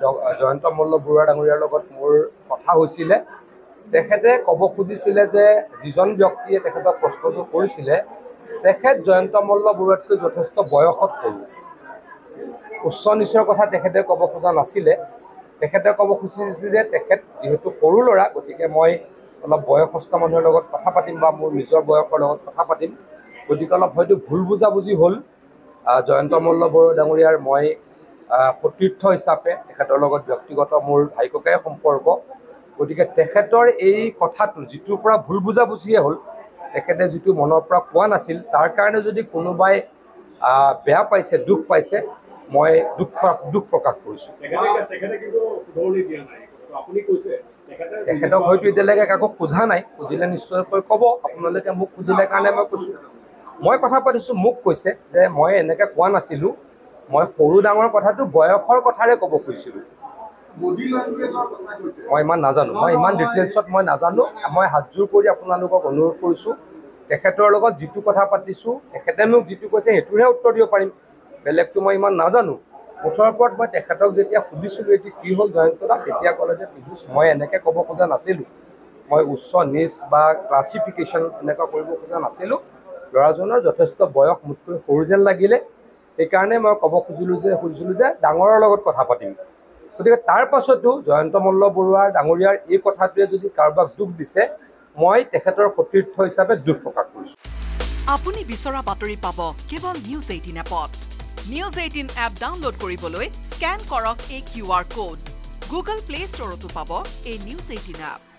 জয়ন্ত মল্ল বৰুৱা ডাঙৰীয়াৰ লগত মোৰ কথা হৈছিলে তেখেতে ক'ব খুজিছিলে যে যিজন ব্যক্তিয়ে তেখেতক প্ৰশ্নটো কৰিছিলে তেখেত জয়ন্ত মল্ল বৰুৱাতকৈ যথেষ্ট বয়সত সৰু উচ্চ নিচৰ কথা তেখেতে ক'ব খোজা নাছিলে তেখেতে ক'ব খুজিছিল যে তেখেত যেহেতু সৰু ল'ৰা গতিকে মই অলপ বয়সস্থ মানুহৰ লগত কথা পাতিম বা মোৰ নিজৰ বয়সৰ লগত কথা পাতিম গতিকে অলপ হয়তো ভুল বুজাবুজি হ'ল জয়ন্ত মল্ল বৰুৱা ডাঙৰীয়াৰ মই সতীৰ্থ হিচাপে তেখেতৰ লগত ব্যক্তিগত মোৰ ভাই ককাই সম্পৰ্ক গতিকে তেখেতৰ এই কথাটো যিটোৰ পৰা ভুল বুজাবুজিয়ে হ'ল তেখেতে যিটো মনৰ পৰা কোৱা নাছিল তাৰ কাৰণে যদি কোনোবাই বেয়া পাইছে দুখ পাইছে মই দুখ প্ৰকাশ কৰিছোঁ তেখেতক হয়তো এতিয়ালৈকে কাকো সোধা নাই সুধিলে নিশ্চয়কৈ ক'ব আপোনালোকে মোক সুধিলে কাৰণে মই কৈছোঁ মই কথা পাতিছোঁ মোক কৈছে যে মই এনেকৈ কোৱা নাছিলোঁ মই সৰু ডাঙৰ কথাটো বয়সৰ কথাৰে ক'ব খুজিছিলোঁ মই ইমান নাজানো মই ইমান ডিটেইলছত মই নাজানো মই হাতযোৰ কৰি আপোনালোকক অনুৰোধ কৰিছোঁ তেখেতৰ লগত যিটো কথা পাতিছোঁ তেখেতে মোক যিটো কৈছে সেইটোহে উত্তৰ দিব পাৰিম বেলেগটো মই ইমান নাজানো মুঠৰ ওপৰত মই তেখেতক যেতিয়া সুধিছিলোঁ এতিয়া কি হ'ল জয়ন্ত দা তেতিয়া ক'লে যে পীযুষ মই এনেকৈ ক'ব খোজা নাছিলোঁ মই উচ্চ নিচ বা ক্লাছিফিকেশ্যন এনেকুৱা কৰিব খোজা নাছিলোঁ ল'ৰাজনৰ যথেষ্ট বয়স মোতকৈ সৰু যেন লাগিলে সেইকাৰণে মই ক'ব খুজিছিলোঁ যে ডাঙৰৰ লগত কথা পাতিম গতিকে তাৰ পাছতো জয়ন্ত মল্ল বৰুৱা ডাঙৰীয়াৰ এই কথাটোৱে যদি কাৰোবাক দুখ দিছে মই তেখেতৰ সতীৰ্থ হিচাপে দুখ প্ৰকাশ কৰিছোঁ আপুনি বিচৰা বাতৰি পাব কেৱল নিউজ 18 এপত নিউজ 18 এপ ডাউনলোড কৰিবলৈ স্কেন কৰক এই QR কোড গুগল প্লে ষ্টৰতো পাব এই নিউজ 18 এপ